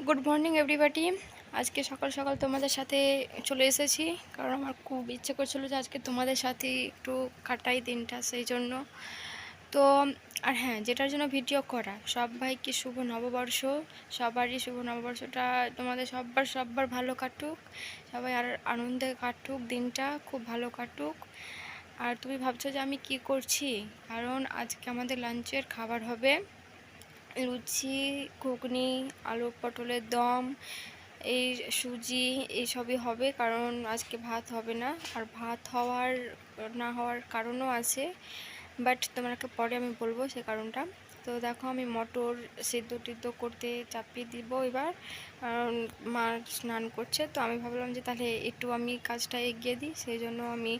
Good morning everybody. আজকে সকাল সকাল তোমাদের সাথে চলে এসেছি, কারণ আমার খুব ইচ্ছে করছিল যে আজকে তোমাদের সাথে একটু কাটাই দিনটা, সেই জন্য। তো আর হ্যাঁ, যেটার জন্য ভিডিও করা, সবাইকে শুভ নববর্ষ। সবারই শুভ নববর্ষটা তোমাদের সবার ভালো কাটুক, সবাই আর আনন্দে কাটুক, দিনটা খুব ভালো কাটুক। আর তুমি ভাবছো যে আমি কি করছি, কারণ আজকে আমাদের লাঞ্চের খাবার হবে লুচি, ঘুগনি, আলু পটলের দম, এই সুজি, এইসবই হবে। কারণ আজকে ভাত হবে না, আর ভাত হওয়ার না হওয়ার কারণও আছে, বাট তোমাকে পরে আমি বলবো সে কারণটা। তো দেখো, আমি মটর সিদ্ধ টিদ্ধ করতে চাপিয়ে দিব এবার, কারণ মা স্নান করছে। তো আমি ভাবলাম যে তাহলে একটু আমি কাজটা এগিয়ে দিই, সেই জন্য আমি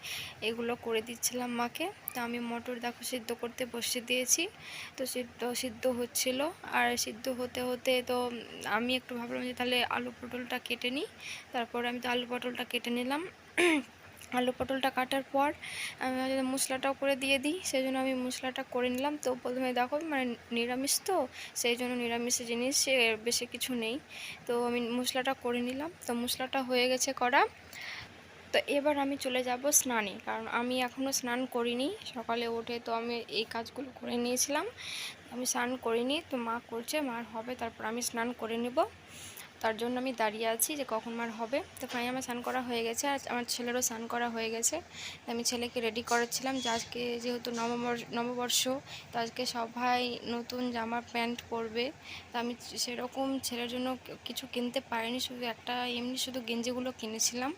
এগুলো করে দিচ্ছিলাম মাকে। তো আমি মটর দেখো সিদ্ধ করতে বসিয়ে দিয়েছি। তো সিদ্ধ হচ্ছিল, আর সিদ্ধ হতে হতে তো আমি একটু ভাবলাম যে তাহলে আলু পটলটা কেটে নিই। তারপর আমি তো আলু পটলটা কেটে নিলাম। আলু পটলটা কাটার পর আমি মশলাটাও করে দিয়ে দিই, সেই জন্য আমি মশলাটা করে নিলাম। তো প্রথমে দেখো, মানে নিরামিষ তো, সেই জন্য নিরামিষের জিনিস বেশি কিছু নেই। তো আমি মশলাটা করে নিলাম, তো মশলাটা হয়ে গেছে করা। তো এবার আমি চলে যাব স্নানে, কারণ আমি এখনও স্নান করিনি। সকালে উঠে তো আমি এই কাজগুলো করে নিয়েছিলাম, আমি স্নান করিনি। তো মা করছে, মার হবে, তারপর আমি স্নান করে নেব। তার জন্য আমি দাঁড়িয়ে আছি যে কখন মার হবে। তো ফাইনালি আমার স্নান করা হয়ে গেছে, আর আমার ছেলেরও স্নান করা হয়ে গেছে। আমি ছেলেকে রেডি করাচ্ছিলাম যে আজকে যেহেতু নববর্ষ, তো আজকে সবাই নতুন জামা প্যান্ট পরবে। তো আমি সেরকম ছেলের জন্য কিছু কিনতে পারিনি, শুধু একটা এমনি শুধু গেঞ্জিগুলো কিনেছিলাম,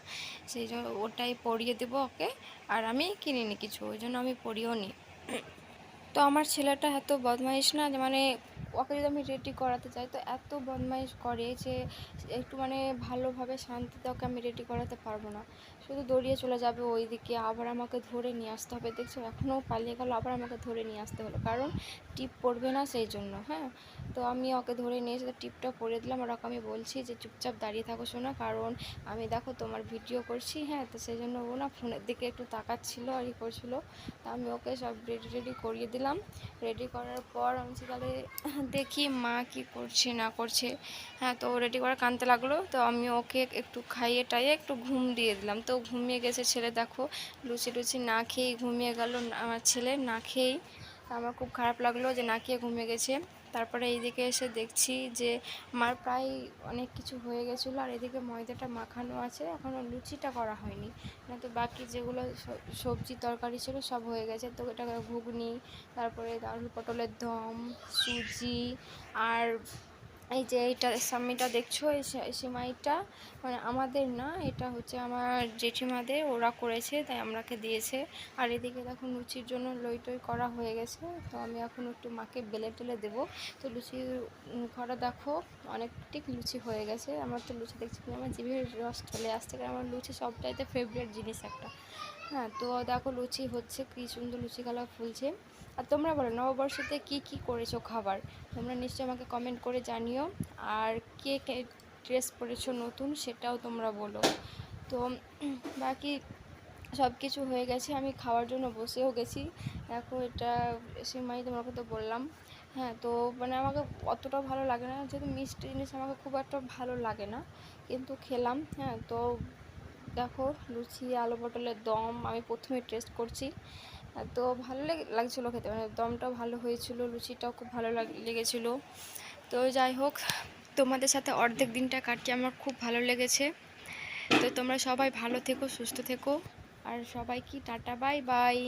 সেই জন্য ওটাই পরিয়ে দেবো ওকে। আর আমি কিনিনি কিছু, ওই জন্য আমি পরিয়েও নি। তো আমার ছেলেটা এত বদমাইশ না, যে মানে ওকে যদি আমি রেডি করাতে চাই তো এত বদমাইশ করে যে একটু মানে ভালোভাবে শান্তিতে ওকে আমি রেডি করাতে পারবো না। শুধু দৌড়িয়ে চলে যাবে ওই দিকে, আবার আমাকে ধরে নিয়ে আসতে হবে। দেখছো, এখনও পালিয়ে গেল, আবার আমাকে ধরে নিয়ে আসতে হলো, কারণ টিপ পড়বে না সেই জন্য। হ্যাঁ, তো আমি ওকে ধরে নিয়ে এসে টিপটা পরিয়ে দিলাম। আর ওকে আমি বলছি যে চুপচাপ দাঁড়িয়ে থাকো শোনা, কারণ আমি দেখো তোমার ভিডিও করছি। হ্যাঁ, তো সেই জন্য ও না ফোনের দিকে একটু তাকাচ্ছিলো আর ই করছিলো। তা আমি ওকে সব রেডি করিয়ে দিলাম। রেডি করার পর আমি তাহলে দেখি মা কি করছে না করছে। হ্যাঁ, তো রেডি করে কাঁদতে লাগলো, তো আমি ওকে একটু খাইয়ে টাইয়ে একটু ঘুম দিয়ে দিলাম। তো ঘুমিয়ে গেছে ছেলে, দেখো লুচি টুচি না খেয়েই ঘুমিয়ে গেল আমার ছেলে, না খেয়েই। আমার খুব খারাপ লাগলো যে না খেয়ে ঘুমিয়ে গেছে। তারপরে এইদিকে এসে দেখছি যে মার প্রায় অনেক কিছু হয়ে গেছিলো, আর এদিকে ময়দাটা মাখানো আছে, এখনও লুচিটা করা হয়নি। না তো বাকি যেগুলো সবজি তরকারি ছিল সব হয়ে গেছে। তো এটা ঘুগনি, তারপরে আলু পটলের দম, সুজি, আর এই যে এইটা সামিটা দেখছো, এই সিমাইটা মানে আমাদের না, এটা হচ্ছে আমার জেঠিমাদের, ওরা করেছে তাই আমরাকে দিয়েছে। আর এদিকে দেখো লুচির জন্য লই টই করা হয়ে গেছে। তো আমি এখন একটু মাকে বেলে টেলে দেবো। তো লুচি করা দেখো অনেকটি লুচি হয়ে গেছে। আমার তো লুচি দেখছি আমার জিভের রস চলে আসছে, কারণ আমার লুচি সবটাইতে ফেভারিট জিনিস একটা। হ্যাঁ, তো দেখো লুচি হচ্ছে, কী সুন্দর লুচি কালার ফুলছে। আর তোমরা বলো নববর্ষতে কি কি করেছো খাবার, তোমরা নিশ্চয়ই আমাকে কমেন্ট করে জানিও। আর কে কে ড্রেস পরেছো নতুন, সেটাও তোমরা বলো। তো বাকি সব কিছু হয়ে গেছে, আমি খাওয়ার জন্য বসেও গেছি। দেখো এটা সিমাই, তোমাকে তো বললাম। হ্যাঁ, তো মানে আমাকে অতটাও ভালো লাগে না, যেহেতু মিষ্টি জিনিস আমাকে খুব একটা ভালো লাগে না, কিন্তু খেলাম। হ্যাঁ, তো দেখো লুচি, আলু পটলের দম আমি প্রথমে টেস্ট করছি। তো ভালো লাগছিলো খেতে, মানে দমটাও ভালো হয়েছিল, লুচিটাও খুব ভালো লেগেছিলো। তো যাই হোক, তোমাদের সাথে অর্ধেক দিনটা কাটিয়ে আমার খুব ভালো লেগেছে। তো তোমরা সবাই ভালো থেকো, সুস্থ থেকো, আর সবাইকে টাটা, বাই বাই।